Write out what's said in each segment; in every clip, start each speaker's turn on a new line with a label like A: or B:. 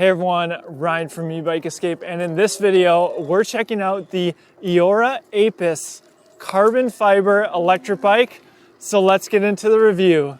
A: Hey everyone, Ryan from Ebike Escape, and in this video, we're checking out the Eahora Apus carbon fiber electric bike. So let's get into the review.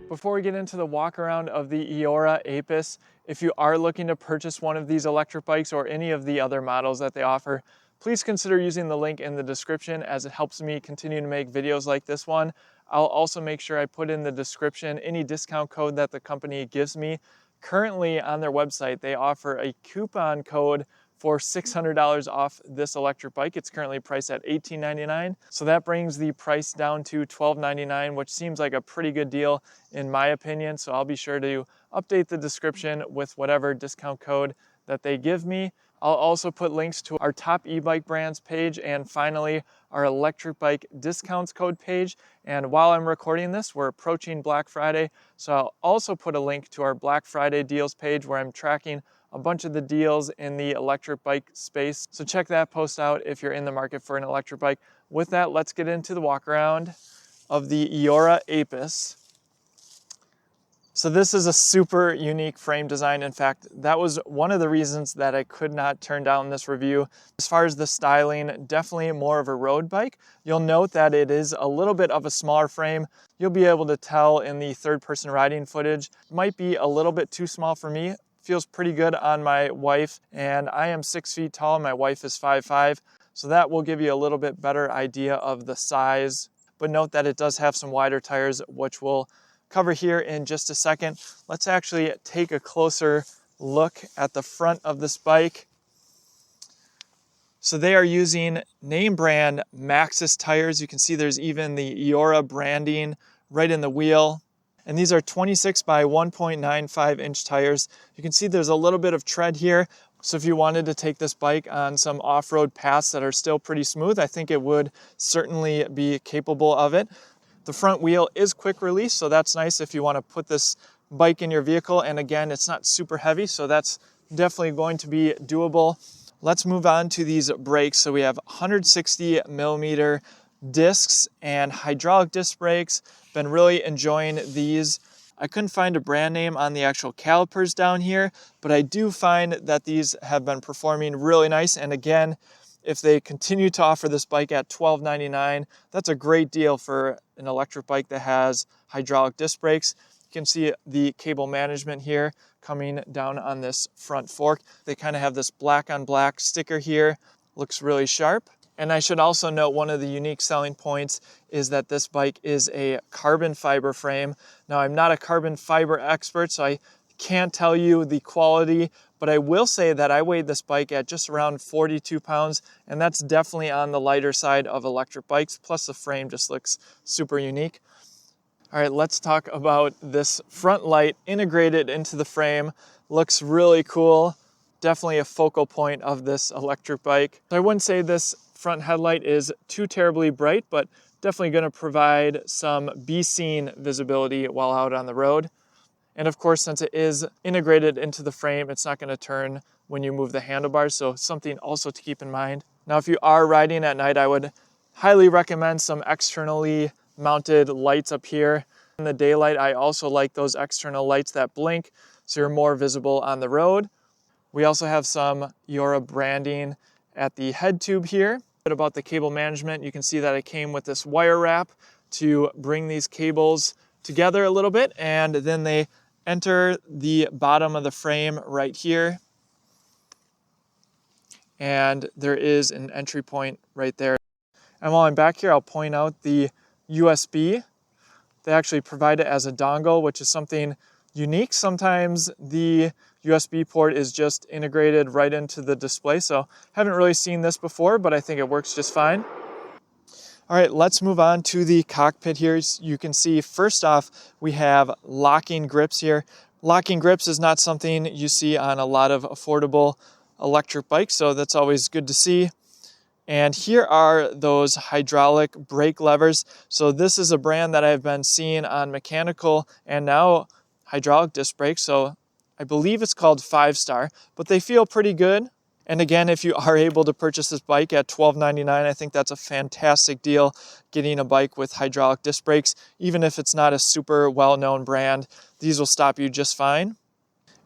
A: Before we get into the walk around of the Eahora Apus, if you are looking to purchase one of these electric bikes or any of the other models that they offer, please consider using the link in the description as it helps me continue to make videos like this one. I'll also make sure I put in the description any discount code that the company gives me. Currently on their website, they offer a coupon code for $600 off this electric bike. It's currently priced at $18.99. So that brings the price down to $12.99, which seems like a pretty good deal in my opinion. So I'll be sure to update the description with whatever discount code that they give me. I'll also put links to our top e-bike brands page and finally our electric bike discounts code page. And while I'm recording this, we're approaching Black Friday. So I'll also put a link to our Black Friday deals page where I'm tracking a bunch of the deals in the electric bike space. So check that post out if you're in the market for an electric bike. With that, let's get into the walk around of the Eahora Apus. So this is a super unique frame design. In fact, that was one of the reasons that I could not turn down this review. As far as the styling, definitely more of a road bike. You'll note that it is a little bit of a smaller frame. You'll be able to tell in the third-person riding footage. It might be a little bit too small for me. Feels pretty good on my wife, and I am 6 feet tall. My wife is 5'5", so that will give you a little bit better idea of the size. But note that it does have some wider tires, which we'll cover here in just a second. Let's actually take a closer look at the front of this bike. So they are using name brand Maxxis tires. You can see there's even the Eahora branding right in the wheel. And these are 26 by 1.95 inch tires. You can see there's a little bit of tread here. So if you wanted to take this bike on some off-road paths that are still pretty smooth, I think it would certainly be capable of it. The front wheel is quick release, so that's nice if you want to put this bike in your vehicle. And again, it's not super heavy, so that's definitely going to be doable. Let's move on to these brakes. So we have 160 millimeter discs and hydraulic disc brakes. Been really enjoying these. I couldn't find a brand name on the actual calipers down here, but I do find that these have been performing really nice. And again, if they continue to offer this bike at $12.99, that's a great deal for an electric bike that has hydraulic disc brakes. You can see the cable management here coming down on this front fork. They kind of have this black on black sticker here. Looks really sharp. And I should also note one of the unique selling points is that this bike is a carbon fiber frame. Now, I'm not a carbon fiber expert, so I can't tell you the quality, but I will say that I weighed this bike at just around 42 pounds, and that's definitely on the lighter side of electric bikes, plus the frame just looks super unique. All right, let's talk about this front light integrated into the frame. Looks really cool. Definitely a focal point of this electric bike. I wouldn't say this front headlight is too terribly bright, but definitely going to provide some be seen visibility while out on the road. And of course, since it is integrated into the frame, it's not going to turn when you move the handlebars, so something also to keep in mind. Now, if you are riding at night, I would highly recommend some externally mounted lights up here. In the daylight, I also like those external lights that blink, so you're more visible on the road. We also have some Eahora branding at the head tube here. About the cable management, you can see that it came with this wire wrap to bring these cables together a little bit, and then they enter the bottom of the frame right here. And there is an entry point right there. And while I'm back here, I'll point out the USB. They actually provide it as a dongle, which is something unique. Sometimes the USB port is just integrated right into the display, so haven't really seen this before, but I think it works just fine. All right, let's move on to the cockpit here. You can see first off, we have locking grips here. Locking grips is not something you see on a lot of affordable electric bikes, so that's always good to see. And here are those hydraulic brake levers. So this is a brand that I've been seeing on mechanical and now hydraulic disc brakes. So I believe it's called 5-star, but they feel pretty good. And again, if you are able to purchase this bike at $12.99, I think that's a fantastic deal, getting a bike with hydraulic disc brakes. Even if it's not a super well-known brand, these will stop you just fine.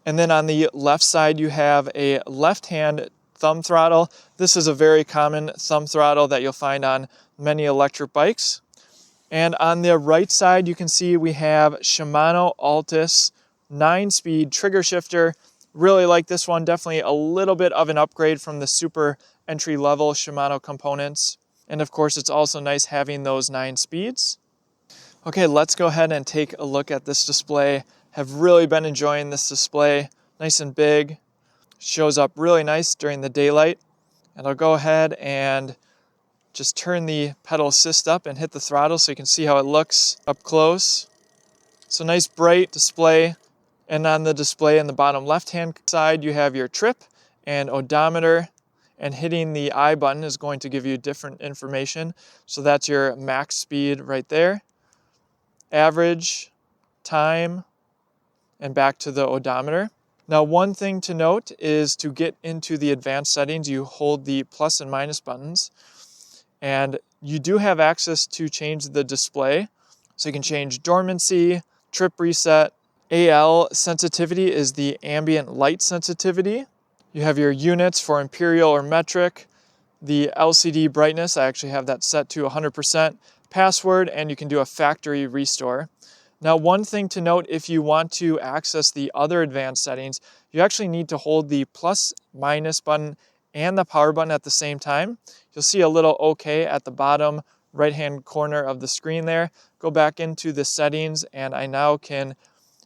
A: And then on the left side, you have a left-hand thumb throttle. This is a very common thumb throttle that you'll find on many electric bikes. And on the right side, you can see we have Shimano Altus 9-speed trigger shifter. Really like this one, definitely a little bit of an upgrade from the super entry-level Shimano components. And of course, it's also nice having those 9 speeds. Okay, let's go ahead and take a look at this display. Have really been enjoying this display. Nice and big. Shows up really nice during the daylight. And I'll go ahead and just turn the pedal assist up and hit the throttle so you can see how it looks up close. So nice bright display. And on the display in the bottom left-hand side, you have your trip and odometer. And hitting the I button is going to give you different information. So that's your max speed right there. Average, time, and back to the odometer. Now, one thing to note is to get into the advanced settings, you hold the plus and minus buttons. And you do have access to change the display. So you can change dormancy, trip reset. AL sensitivity is the ambient light sensitivity. You have your units for imperial or metric. The LCD brightness, I actually have that set to 100%. Password, and you can do a factory restore. Now, one thing to note, if you want to access the other advanced settings, you actually need to hold the plus minus button and the power button at the same time. You'll see a little OK at the bottom right-hand corner of the screen there. Go back into the settings, and I now can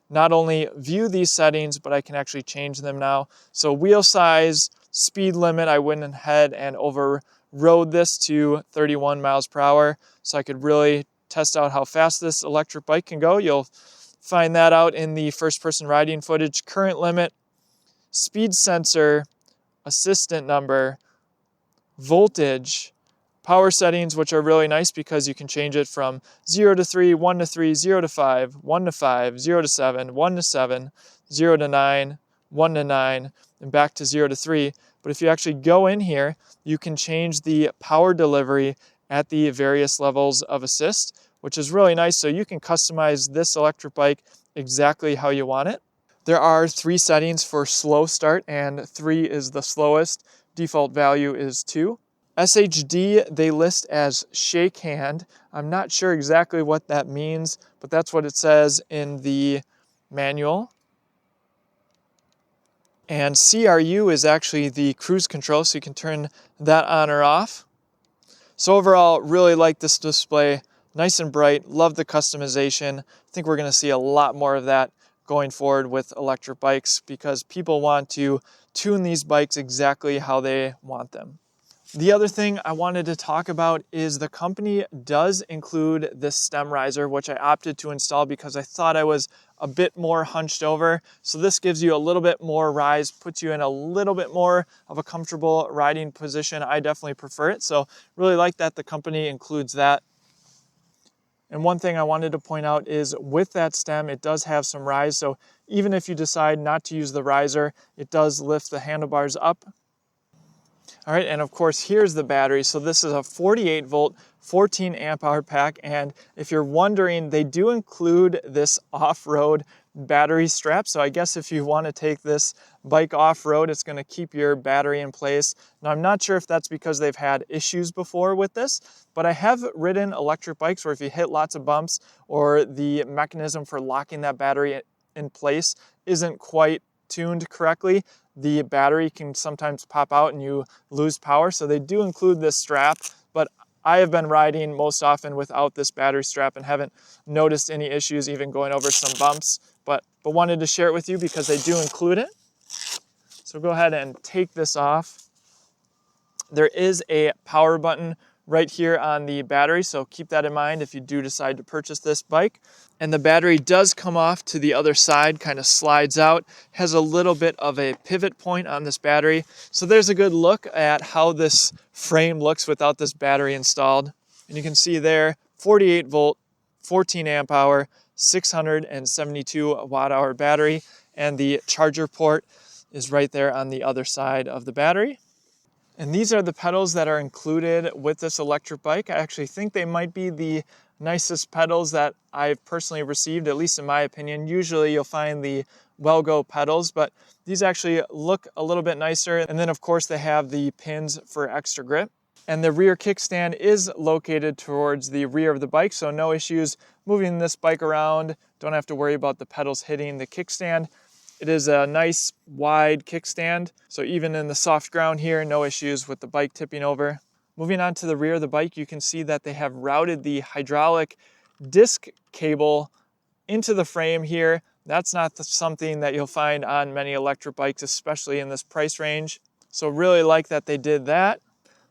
A: not only view these settings, but I can actually change them now. So wheel size, speed limit, I went ahead and overrode this to 31 miles per hour. So I could really test out how fast this electric bike can go. You'll find that out in the first-person riding footage. Current limit, speed sensor, assistant number, voltage, power settings, which are really nice because you can change it from 0 to 3, 1 to 3, 0 to 5, 1 to 5, 0 to 7, 1 to 7, 0 to 9, 1 to 9, and back to 0 to 3. But if you actually go in here, you can change the power delivery at the various levels of assist, which is really nice. So you can customize this electric bike exactly how you want it. There are 3 settings for slow start, and 3 is the slowest. Default value is 2. SHD they list as shake hand. I'm not sure exactly what that means, but that's what it says in the manual. And CRU is actually the cruise control, so you can turn that on or off. So overall, really like this display. Nice and bright. Love the customization. I think we're going to see a lot more of that going forward with electric bikes because people want to tune these bikes exactly how they want them. The other thing I wanted to talk about is the company does include this stem riser, which I opted to install because I thought I was a bit more hunched over. So this gives you a little bit more rise, puts you in a little bit more of a comfortable riding position. I definitely prefer it. So really like that the company includes that. And one thing I wanted to point out is with that stem, it does have some rise. So even if you decide not to use the riser, it does lift the handlebars up. All right, and of course, here's the battery. So this is a 48 volt, 14 amp hour pack. And if you're wondering, they do include this off-road battery strap. So I guess if you want to take this bike off-road, it's going to keep your battery in place. Now, I'm not sure if that's because they've had issues before with this, but I have ridden electric bikes where if you hit lots of bumps or the mechanism for locking that battery in place isn't quite tuned correctly, the battery can sometimes pop out and you lose power. So they do include this strap, but I have been riding most often without this battery strap and haven't noticed any issues even going over some bumps, but wanted to share it with you because they do include it. So go ahead and take this off. There is a power button right here on the battery, so keep that in mind if you do decide to purchase this bike. And the battery does come off to the other side, kind of slides out, has a little bit of a pivot point on this battery. So there's a good look at how this frame looks without this battery installed. And you can see there, 48 volt, 14 amp hour, 672 watt hour battery, and the charger port is right there on the other side of the battery. And these are the pedals that are included with this electric bike. I actually think they might be the nicest pedals that I've personally received, at least in my opinion. Usually you'll find the Well-Go pedals, but these actually look a little bit nicer. And then of course they have the pins for extra grip. And the rear kickstand is located towards the rear of the bike, so no issues moving this bike around. Don't have to worry about the pedals hitting the kickstand. It is a nice wide kickstand, so even in the soft ground here, no issues with the bike tipping over. Moving on to the rear of the bike, you can see that they have routed the hydraulic disc cable into the frame here. That's not something that you'll find on many electric bikes, especially in this price range. So really like that they did that.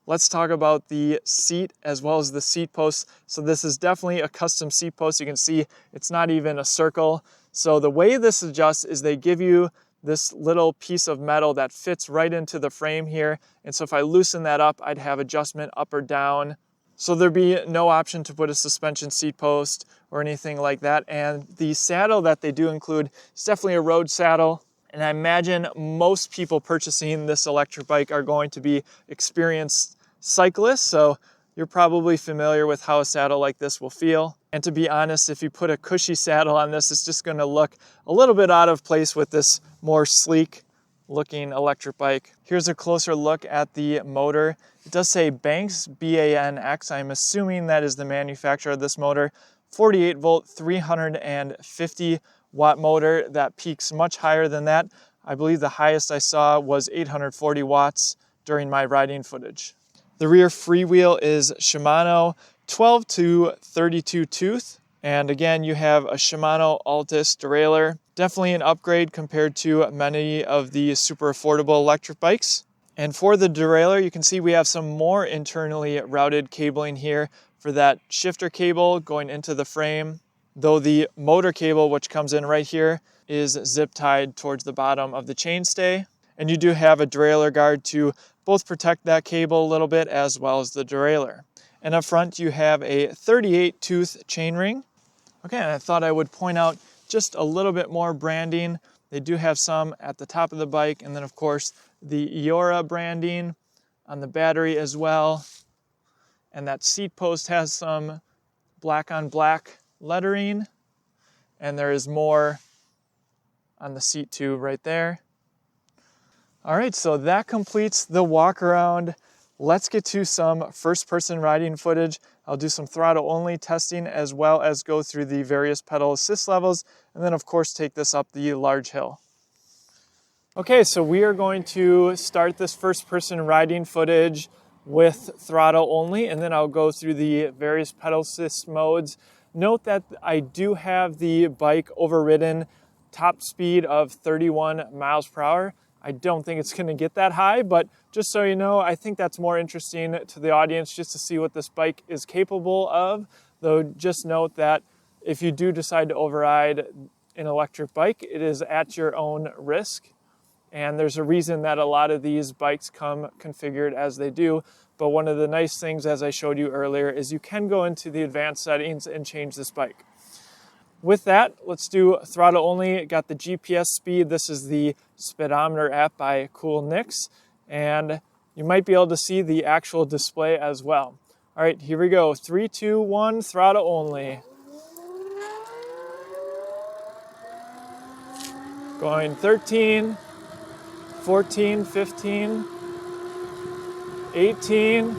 A: Let's talk about the seat as well as the seat posts. So this is definitely a custom seat post. You can see it's not even a circle. So the way this adjusts is they give you this little piece of metal that fits right into the frame here. And so if I loosen that up, I'd have adjustment up or down. So there'd be no option to put a suspension seat post or anything like that. And the saddle that they do include is definitely a road saddle. And I imagine most people purchasing this electric bike are going to be experienced cyclists. So you're probably familiar with how a saddle like this will feel. And to be honest, if you put a cushy saddle on this, it's just going to look a little bit out of place with this more sleek looking electric bike. Here's a closer look at the motor. It does say Banks, B-A-N-X. I'm assuming that is the manufacturer of this motor. 48 volt, 350 watt motor that peaks much higher than that. I believe the highest I saw was 840 watts during my riding footage. The rear freewheel is Shimano 12 to 32 tooth. And again, you have a Shimano Altus derailleur. Definitely an upgrade compared to many of the super affordable electric bikes. And for the derailleur, you can see we have some more internally routed cabling here for that shifter cable going into the frame. Though the motor cable, which comes in right here, is zip tied towards the bottom of the chainstay. And you do have a derailleur guard to both protect that cable a little bit as well as the derailleur. And up front you have a 38 tooth chainring. Okay, and I thought I would point out just a little bit more branding. They do have some at the top of the bike, and then of course the Eahora branding on the battery as well. And that seat post has some black on black lettering, and there is more on the seat too right there. All right, so that completes the walk around. Let's get to some first-person riding footage. I'll do some throttle-only testing as well as go through the various pedal assist levels, and then of course take this up the large hill. Okay, so we are going to start this first-person riding footage with throttle only, and then I'll go through the various pedal assist modes. Note that I do have the bike overridden top speed of 31 miles per hour. I don't think it's going to get that high, but just so you know, I think that's more interesting to the audience just to see what this bike is capable of. Though just note that if you do decide to override an electric bike, it is at your own risk. And there's a reason that a lot of these bikes come configured as they do. But one of the nice things, as I showed you earlier, is you can go into the advanced settings and change this bike. With that, let's do throttle only. Got the GPS speed. This is the speedometer app by Cool Nix. And you might be able to see the actual display as well. All right, here we go. 3, 2, 1, throttle only. Going 13, 14, 15, 18.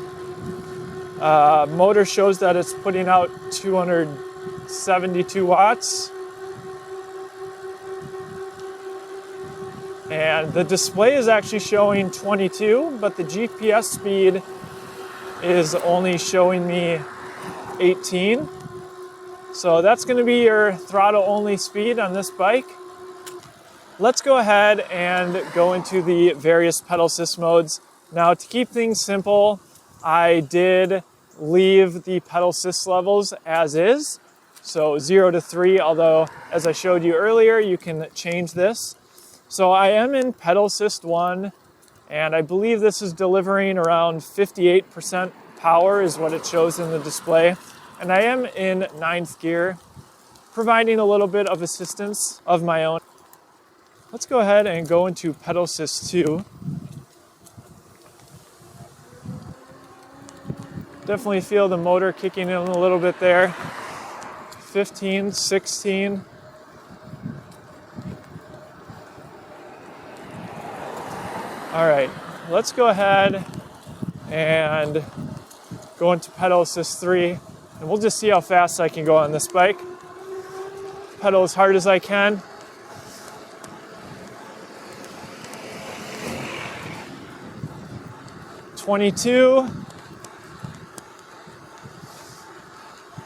A: Motor shows that it's putting out 272 watts. And the display is actually showing 22, but the GPS speed is only showing me 18. So that's going to be your throttle only speed on this bike. Let's go ahead and go into the various pedal assist modes. Now, to keep things simple, I did leave the pedal assist levels as is. So 0 to 3, although as I showed you earlier, you can change this. So I am in pedal assist 1, and I believe this is delivering around 58% power is what it shows in the display. And I am in 9th gear, providing a little bit of assistance of my own. Let's go ahead and go into pedal assist 2. Definitely feel the motor kicking in a little bit there. 15, 16. All right, let's go ahead and go into pedal assist 3, and we'll just see how fast I can go on this bike. Pedal as hard as I can. .22.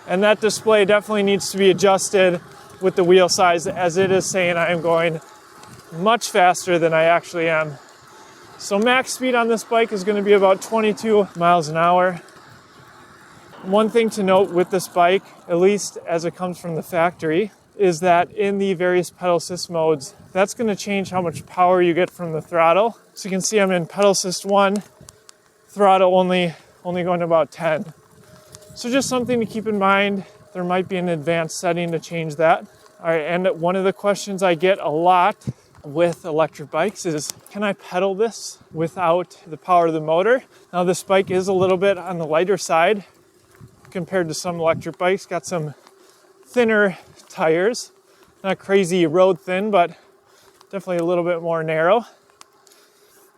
A: And that display definitely needs to be adjusted with the wheel size, as it is saying I am going much faster than I actually am. So max speed on this bike is going to be about 22 miles an hour. One thing to note with this bike, at least as it comes from the factory, is that in the various pedal assist modes, that's going to change how much power you get from the throttle. So you can see I'm in pedal assist 1, throttle only going to about 10. So just something to keep in mind. There might be an advanced setting to change that. All right, and one of the questions I get a lot with electric bikes is, can I pedal this without the power of the motor? Now this bike is a little bit on the lighter side compared to some electric bikes. Got some thinner tires, not crazy road thin, but definitely a little bit more narrow.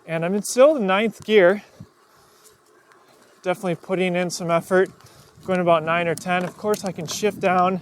A: And I'm in still in 9th gear, definitely putting in some effort, going about 9 or 10. Of course I can shift down.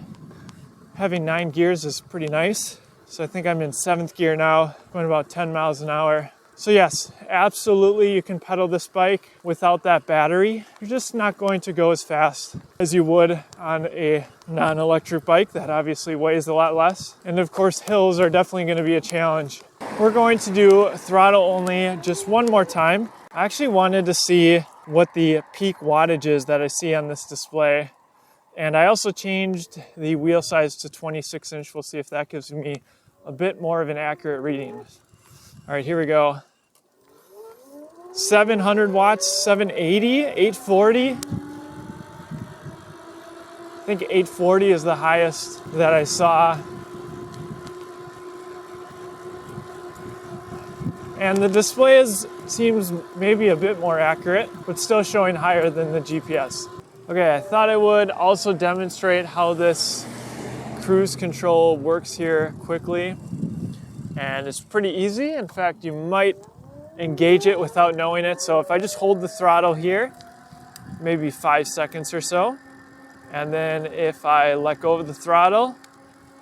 A: Having 9 gears is pretty nice. So I think I'm in 7th gear now, going about 10 miles an hour. So yes, absolutely you can pedal this bike without that battery. You're just not going to go as fast as you would on a non-electric bike that obviously weighs a lot less. And of course, hills are definitely going to be a challenge. We're going to do throttle only just one more time. I actually wanted to see what the peak wattage is that I see on this display. And I also changed the wheel size to 26 inch. We'll see if that gives me a bit more of an accurate reading. All right, here we go. 700 watts, 780, 840. I think 840 is the highest that I saw. And the display seems maybe a bit more accurate, but still showing higher than the GPS. Okay, I thought I would also demonstrate how this cruise control works here quickly. And it's pretty easy. In fact, you might engage it without knowing it. So if I just hold the throttle here, maybe 5 seconds or so, and then if I let go of the throttle,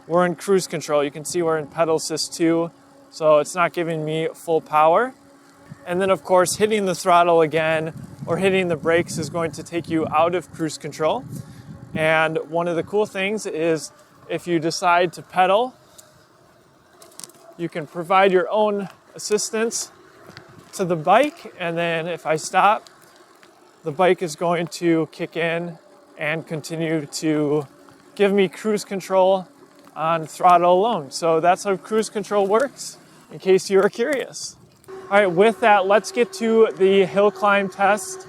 A: we're in cruise control. You can see we're in pedal assist 2, so it's not giving me full power. And then of course, hitting the throttle again or hitting the brakes is going to take you out of cruise control. And one of the cool things is if you decide to pedal, you can provide your own assistance to the bike. And then if I stop, the bike is going to kick in and continue to give me cruise control on throttle alone. So that's how cruise control works, in case you are curious. All right, with that, let's get to the hill climb test.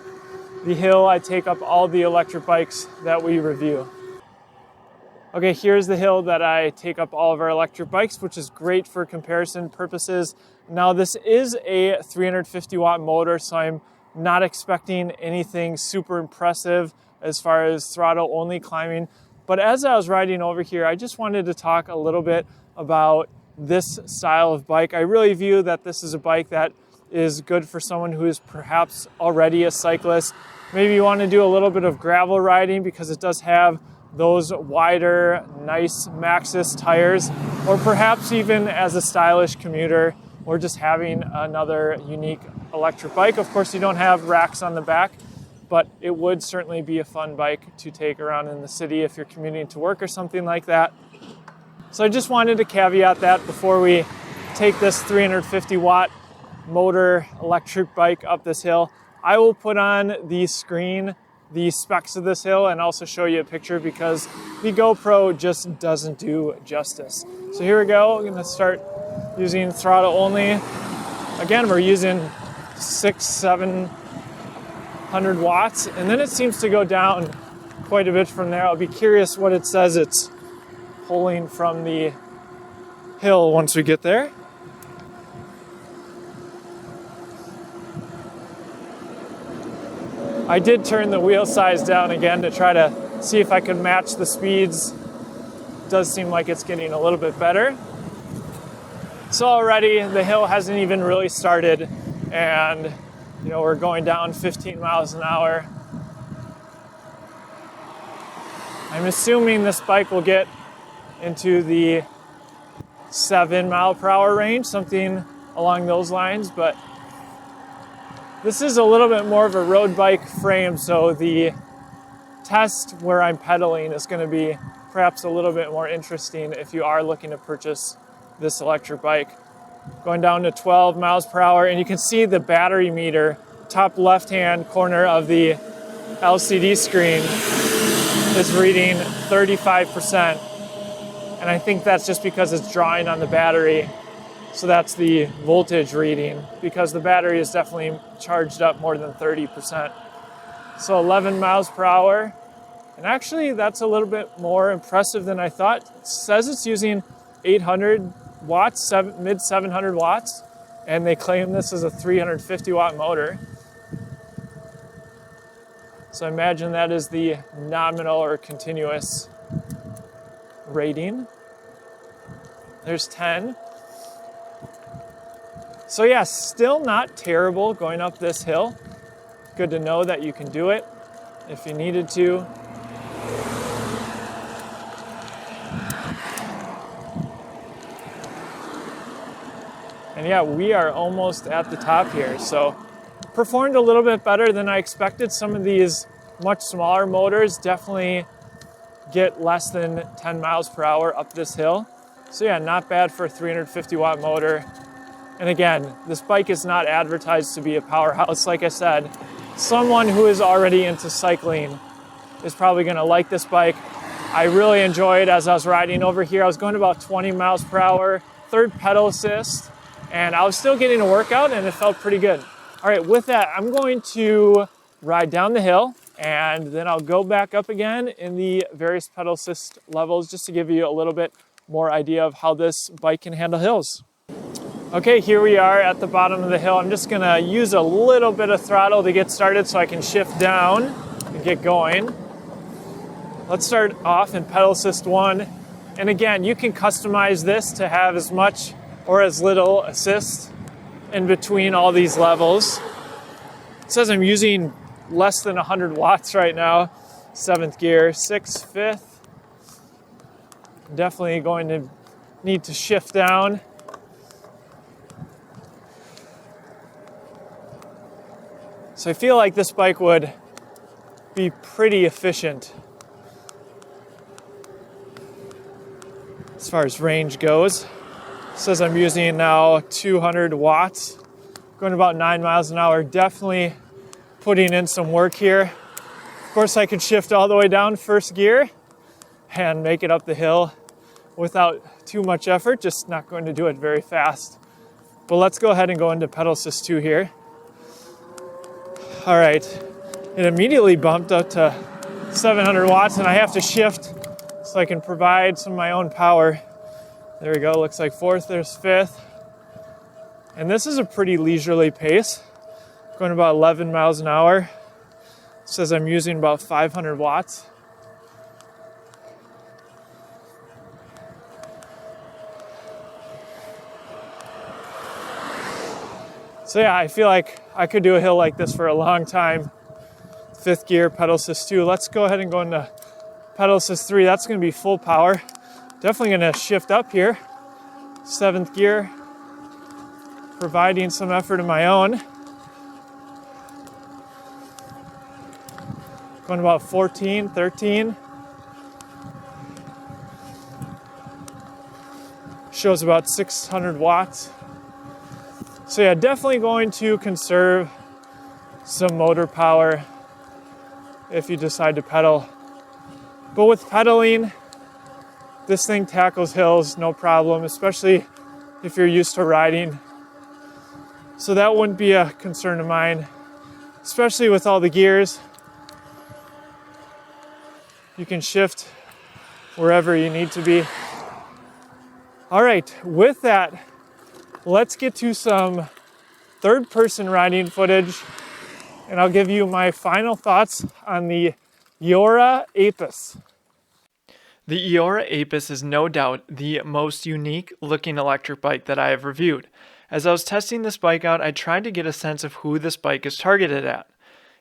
A: The hill I take up all the electric bikes that we review. Okay, here's the hill that I take up all of our electric bikes, which is great for comparison purposes. Now, this is a 350 watt motor, so I'm not expecting anything super impressive as far as throttle only climbing. But as I was riding over here, I just wanted to talk a little bit about this style of bike. I really view that this is a bike that is good for someone who is perhaps already a cyclist. Maybe you want to do a little bit of gravel riding because it does have those wider, nice Maxxis tires, or perhaps even as a stylish commuter or just having another unique electric bike. Of course, you don't have racks on the back, but it would certainly be a fun bike to take around in the city if you're commuting to work or something like that. So I just wanted to caveat that before we take this 350 watt motor electric bike up this hill. I will put on the screen the specs of this hill and also show you a picture because the GoPro just doesn't do justice. So here we go. We're going to start using throttle only. Again, we're using 700 watts, and then it seems to go down quite a bit from there. I'll be curious what it says it's pulling from the hill once we get there. I did turn the wheel size down again to try to see if I could match the speeds. It does seem like it's getting a little bit better. So already the hill hasn't even really started, and we're going down 15 miles an hour. I'm assuming this bike will get into the 7 mile per hour range, something along those lines, but this is a little bit more of a road bike frame, so the test where I'm pedaling is going to be perhaps a little bit more interesting if you are looking to purchase this electric bike. Going down to 12 miles per hour, and you can see the battery meter, top left-hand corner of the LCD screen is reading 35%. And I think that's just because it's drawing on the battery. So that's the voltage reading, because the battery is definitely charged up more than 30%. So 11 miles per hour. And actually, that's a little bit more impressive than I thought. It says it's using 800 watts, mid 700 watts, and they claim this is a 350 watt motor. So I imagine that is the nominal or continuous rating. There's 10. So yeah, still not terrible going up this hill. Good to know that you can do it if you needed to. And yeah, we are almost at the top here. So performed a little bit better than I expected. Some of these much smaller motors definitely get less than 10 miles per hour up this hill. So yeah, not bad for a 350 watt motor. And again, this bike is not advertised to be a powerhouse. Like I said, someone who is already into cycling is probably going to like this bike. I really enjoyed as I was riding over here. I was going about 20 miles per hour, third pedal assist, and I was still getting a workout and it felt pretty good. All right, with that, I'm going to ride down the hill and then I'll go back up again in the various pedal assist levels just to give you a little bit more idea of how this bike can handle hills. Okay, here we are at the bottom of the hill. I'm just gonna use a little bit of throttle to get started so I can shift down and get going. Let's start off in pedal assist 1. And again, you can customize this to have as much or as little assist in between all these levels. It says I'm using less than 100 watts right now. 7th gear, 6th, 5th. Definitely going to need to shift down. So I feel like this bike would be pretty efficient as far as range goes. It says I'm using now 200 watts, going about 9 miles an hour. Definitely putting in some work here. Of course, I could shift all the way down 1st gear and make it up the hill without too much effort, just not going to do it very fast. But let's go ahead and go into pedal assist 2 here. All right, it immediately bumped up to 700 watts and I have to shift so I can provide some of my own power. There we go, looks like 4th, there's 5th. And this is a pretty leisurely pace, going about 11 miles an hour. It says I'm using about 500 watts. So yeah, I feel like I could do a hill like this for a long time. 5th gear, pedal assist 2. Let's go ahead and go into pedal assist 3. That's going to be full power. Definitely going to shift up here. 7th gear, providing some effort of my own. Going about 14, 13. Shows about 600 watts. So yeah, definitely going to conserve some motor power if you decide to pedal. But with pedaling, this thing tackles hills no problem, especially if you're used to riding. So that wouldn't be a concern of mine, especially with all the gears. You can shift wherever you need to be. All right, with that, let's get to some third-person riding footage, and I'll give you my final thoughts on the Eahora Apus. The Eahora Apus is no doubt the most unique looking electric bike that I have reviewed. As I was testing this bike out, I tried to get a sense of who this bike is targeted at.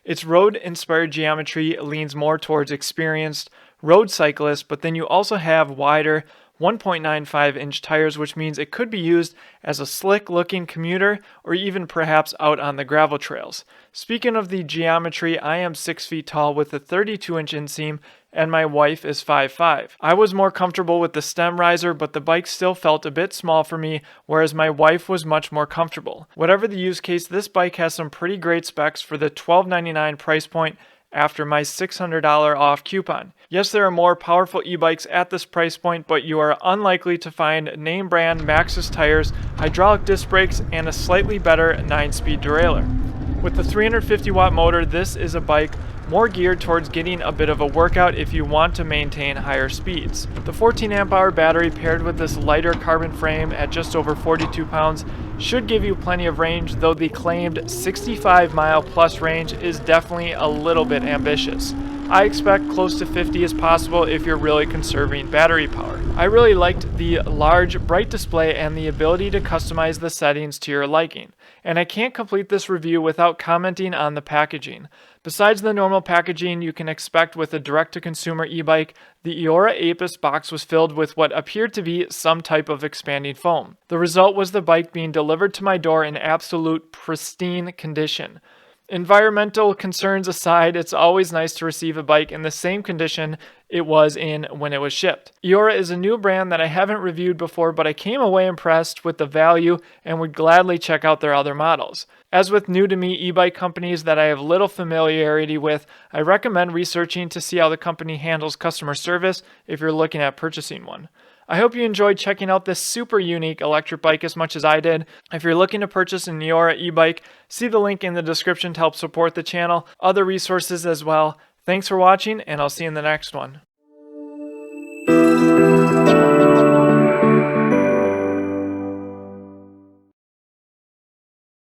A: Its road-inspired geometry leans more towards experienced road cyclists, but then you also have wider 1.95-inch tires, which means it could be used as a slick-looking commuter or even perhaps out on the gravel trails. Speaking of the geometry, I am 6 feet tall with a 32-inch inseam, and my wife is 5'5". I was more comfortable with the stem riser, but the bike still felt a bit small for me, whereas my wife was much more comfortable. Whatever the use case, this bike has some pretty great specs for the $1,299 price point after my $600 off coupon. Yes, there are more powerful e-bikes at this price point, but you are unlikely to find name brand Maxxis tires, hydraulic disc brakes, and a slightly better 9-speed derailleur. With the 350 watt motor, this is a bike more geared towards getting a bit of a workout if you want to maintain higher speeds. The 14 amp hour battery paired with this lighter carbon frame at just over 42 pounds should give you plenty of range, though the claimed 65 mile plus range is definitely a little bit ambitious. I expect close to 50 is possible if you're really conserving battery power. I really liked the large, bright display and the ability to customize the settings to your liking. And I can't complete this review without commenting on the packaging. Besides the normal packaging you can expect with a direct-to-consumer e-bike, the Eahora Apus box was filled with what appeared to be some type of expanding foam. The result was the bike being delivered to my door in absolute pristine condition. Environmental concerns aside, it's always nice to receive a bike in the same condition it was in when it was shipped. Eahora is a new brand that I haven't reviewed before, but I came away impressed with the value and would gladly check out their other models. As with new to me e-bike companies that I have little familiarity with, I recommend researching to see how the company handles customer service if you're looking at purchasing one. I hope you enjoyed checking out this super unique electric bike as much as I did. If you're looking to purchase an Eahora e-bike, see the link in the description to help support the channel, other resources as well. Thanks for watching, and I'll see you in the next one.